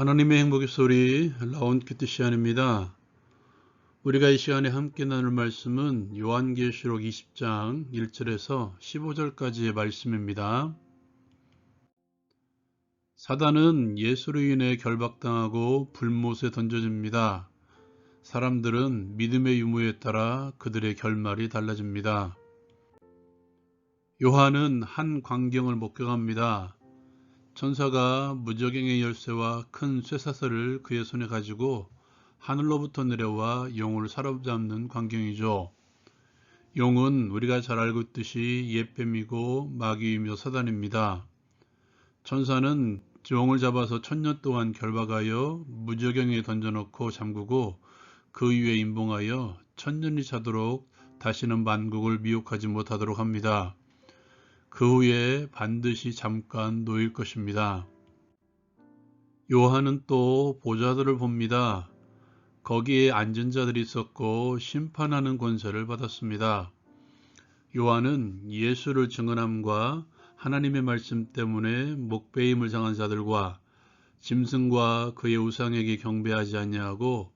하나님의 행복의 소리 라운키트 시안입니다. 우리가 이 시간에 함께 나눌 말씀은 요한계시록 20장 1절에서 15절까지의 말씀입니다. 사단은 예수로 인해 결박당하고 불못에 던져집니다. 사람들은 믿음의 유무에 따라 그들의 결말이 달라집니다. 요한은 한 광경을 목격합니다. 천사가 무저갱의 열쇠와 큰 쇠사슬을 그의 손에 가지고 하늘로부터 내려와 용을 사로잡는 광경이죠. 용은 우리가 잘 알고 있듯이 옛뱀이고 마귀이며 사단입니다. 천사는 용을 잡아서 1000년 동안 결박하여 무저갱에 던져놓고 잠그고 그 위에 임봉하여 1000년이 차도록 다시는 만국을 미혹하지 못하도록 합니다. 그 후에 반드시 잠깐 놓일 것입니다. 요한은 또 보좌들을 봅니다. 거기에 앉은 자들이 있었고 심판하는 권세를 받았습니다. 요한은 예수를 증언함과 하나님의 말씀 때문에 목배임을 당한 자들과 짐승과 그의 우상에게 경배하지 아니하고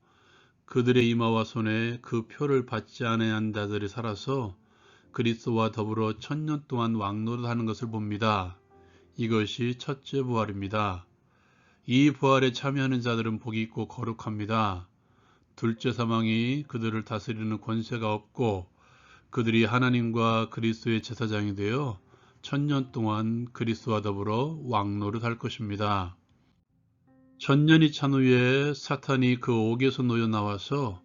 그들의 이마와 손에 그 표를 받지 아니한 자들이 살아서 그리스도와 더불어 1000년 동안 왕노릇하는 것을 봅니다. 이것이 첫째 부활입니다. 이 부활에 참여하는 자들은 복이 있고 거룩합니다. 둘째 사망이 그들을 다스리는 권세가 없고 그들이 하나님과 그리스도의 제사장이 되어 1000년 동안 그리스도와 더불어 왕노릇할 것입니다. 1000년이 찬 후에 사탄이 그 옥에서 놓여 나와서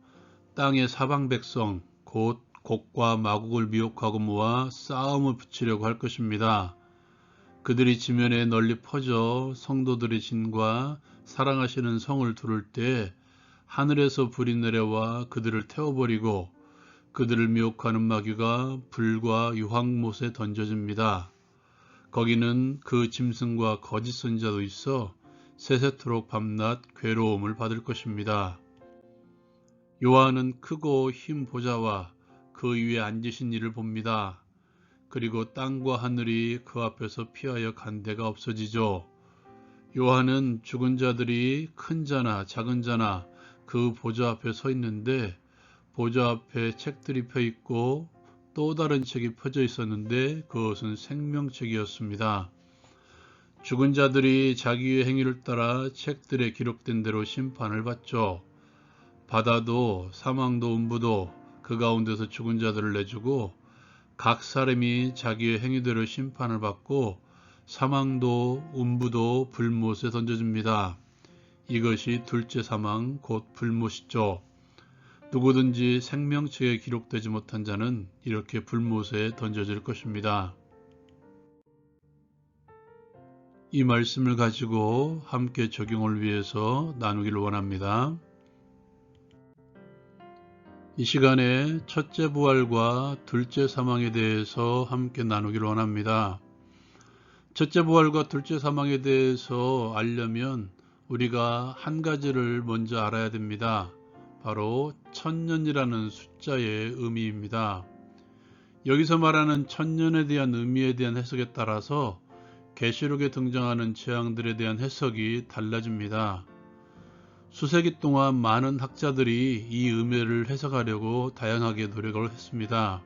땅의 사방 백성 곧 곡과 마국을 미혹하고 모아 싸움을 붙이려고 할 것입니다. 그들이 지면에 널리 퍼져 성도들의 진과 사랑하시는 성을 두를 때 하늘에서 불이 내려와 그들을 태워버리고 그들을 미혹하는 마귀가 불과 유황못에 던져집니다. 거기는 그 짐승과 거짓 선지자도 있어 세세토록 밤낮 괴로움을 받을 것입니다. 요한은 크고 흰 보좌와 그 위에 앉으신 이를 봅니다. 그리고 땅과 하늘이 그 앞에서 피하여 간데가 없어지죠. 요한은 죽은 자들이 큰 자나 작은 자나 그 보좌 앞에 서 있는데 보좌 앞에 책들이 펴 있고 또 다른 책이 펴져 있었는데 그것은 생명책이었습니다. 죽은 자들이 자기의 행위를 따라 책들에 기록된 대로 심판을 받죠. 바다도 사망도 음부도 그 가운데서 죽은 자들을 내주고 각 사람이 자기의 행위대로 심판을 받고 사망도 음부도 불못에 던져집니다. 이것이 둘째 사망 곧 불못이죠. 누구든지 생명책에 기록되지 못한 자는 이렇게 불못에 던져질 것입니다. 이 말씀을 가지고 함께 적용을 위해서 나누기를 원합니다. 이 시간에 첫째 부활과 둘째 사망에 대해서 함께 나누기를 원합니다. 첫째 부활과 둘째 사망에 대해서 알려면 우리가 한 가지를 먼저 알아야 됩니다. 바로 1000년이라는 숫자의 의미입니다. 여기서 말하는 1000년에 대한 의미에 대한 해석에 따라서 계시록에 등장하는 재앙들에 대한 해석이 달라집니다. 수세기 동안 많은 학자들이 이 의미를 해석하려고 다양하게 노력을 했습니다.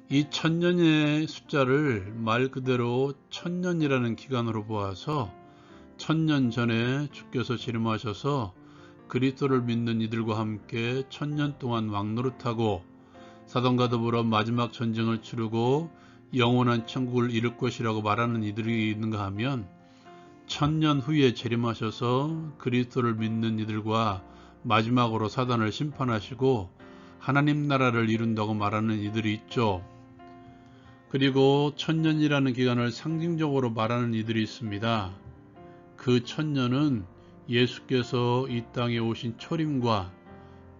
이 1000년의 숫자를 말 그대로 1000년이라는 기간으로 보아서 1000년 전에 주께서 재림하셔서 그리스도를 믿는 이들과 함께 1000년 동안 왕노릇하고 사단과 더불어 마지막 전쟁을 치르고 영원한 천국을 이룰 것이라고 말하는 이들이 있는가 하면 1000년 후에 재림하셔서 그리스도를 믿는 이들과 마지막으로 사단을 심판하시고 하나님 나라를 이룬다고 말하는 이들이 있죠. 그리고 1000년이라는 기간을 상징적으로 말하는 이들이 있습니다. 그 1000년은 예수께서 이 땅에 오신 초림과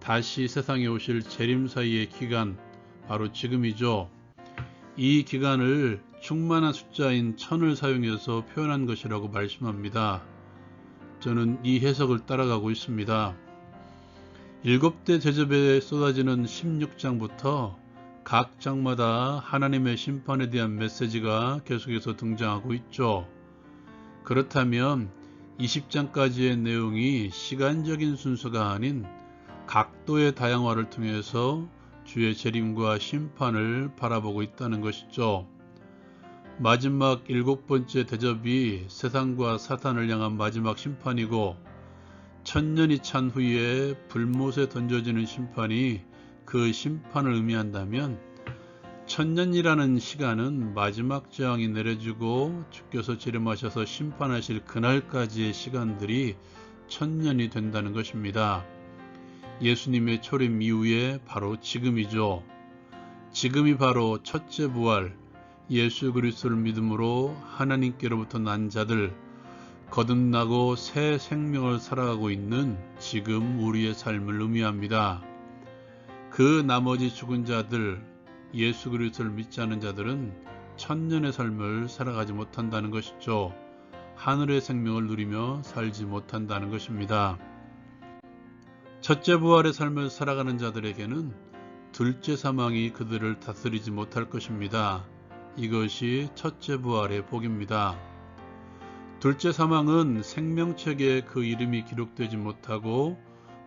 다시 세상에 오실 재림 사이의 기간, 바로 지금이죠. 이 기간을 충만한 숫자인 1000을 사용해서 표현한 것이라고 말씀합니다. 저는 이 해석을 따라가고 있습니다. 7대 대접에 쏟아지는 16장부터 각 장마다 하나님의 심판에 대한 메시지가 계속해서 등장하고 있죠. 그렇다면 20장까지의 내용이 시간적인 순서가 아닌 각도의 다양화를 통해서 주의 재림과 심판을 바라보고 있다는 것이죠. 마지막 7번째 대접이 세상과 사탄을 향한 마지막 심판이고, 1000년이 찬 후에 불못에 던져지는 심판이 그 심판을 의미한다면, 1000년이라는 시간은 마지막 재앙이 내려지고 주께서 재림하셔서 심판하실 그날까지의 시간들이 1000년이 된다는 것입니다. 예수님의 초림 이후에 바로 지금이죠. 지금이 바로 첫째 부활, 예수 그리스도를 믿음으로 하나님께로부터 난 자들, 거듭나고 새 생명을 살아가고 있는 지금 우리의 삶을 의미합니다. 그 나머지 죽은 자들, 예수 그리스도를 믿지 않은 자들은 1000년의 삶을 살아가지 못한다는 것이죠. 하늘의 생명을 누리며 살지 못한다는 것입니다. 첫째 부활의 삶을 살아가는 자들에게는 둘째 사망이 그들을 다스리지 못할 것입니다. 이것이 첫째 부활의 복입니다. 둘째 사망은 생명책에 그 이름이 기록되지 못하고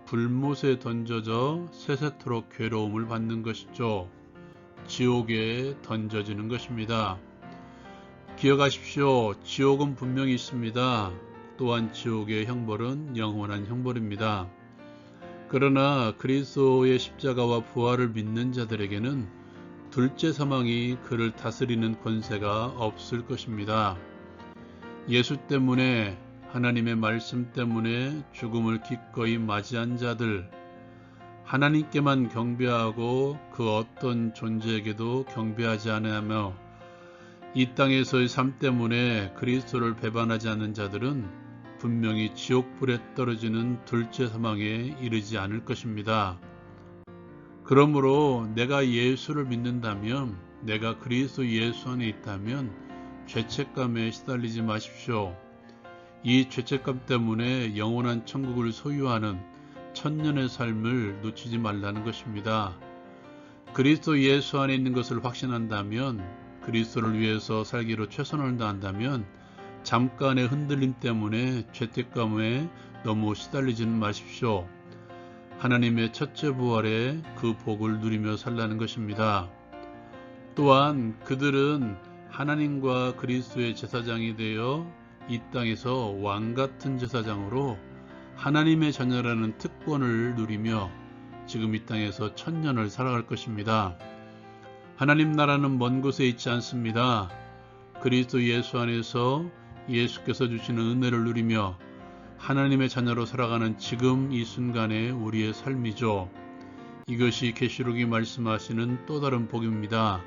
불못에 던져져 세세토록 괴로움을 받는 것이죠. 지옥에 던져지는 것입니다. 기억하십시오. 지옥은 분명히 있습니다. 또한 지옥의 형벌은 영원한 형벌입니다. 그러나 그리스도의 십자가와 부활을 믿는 자들에게는 둘째 사망이 그를 다스리는 권세가 없을 것입니다. 예수 때문에, 하나님의 말씀 때문에 죽음을 기꺼이 맞이한 자들, 하나님께만 경배하고 그 어떤 존재에게도 경배하지 않으며 이 땅에서의 삶 때문에 그리스도를 배반하지 않는 자들은 분명히 지옥불에 떨어지는 둘째 사망에 이르지 않을 것입니다. 그러므로 내가 예수를 믿는다면, 내가 그리스도 예수 안에 있다면 죄책감에 시달리지 마십시오. 이 죄책감 때문에 영원한 천국을 소유하는 1000년의 삶을 놓치지 말라는 것입니다. 그리스도 예수 안에 있는 것을 확신한다면, 그리스도를 위해서 살기로 최선을 다한다면 잠깐의 흔들림 때문에 죄책감에 너무 시달리지는 마십시오. 하나님의 첫째 부활에 그 복을 누리며 살라는 것입니다. 또한 그들은 하나님과 그리스도의 제사장이 되어 이 땅에서 왕같은 제사장으로 하나님의 자녀라는 특권을 누리며 지금 이 땅에서 1000년을 살아갈 것입니다. 하나님 나라는 먼 곳에 있지 않습니다. 그리스도 예수 안에서 예수께서 주시는 은혜를 누리며 하나님의 자녀로 살아가는 지금 이 순간의 우리의 삶이죠. 이것이 계시록이 말씀하시는 또 다른 복입니다.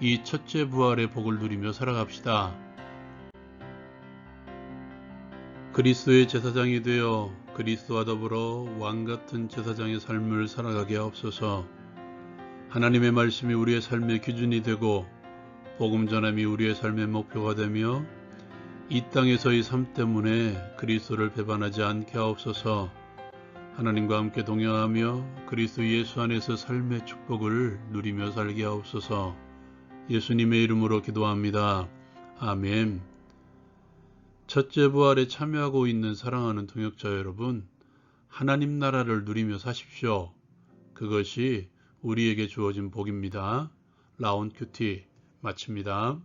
이 첫째 부활의 복을 누리며 살아갑시다. 그리스도의 제사장이 되어 그리스도와 더불어 왕같은 제사장의 삶을 살아가게 하옵소서. 하나님의 말씀이 우리의 삶의 기준이 되고 복음 전함이 우리의 삶의 목표가 되며 이 땅에서의 삶 때문에 그리스도를 배반하지 않게 하옵소서. 하나님과 함께 동행하며 그리스도 예수 안에서 삶의 축복을 누리며 살게 하옵소서. 예수님의 이름으로 기도합니다. 아멘. 첫째 부활에 참여하고 있는 사랑하는 동역자 여러분, 하나님 나라를 누리며 사십시오. 그것이 우리에게 주어진 복입니다. 라온 큐티 마칩니다.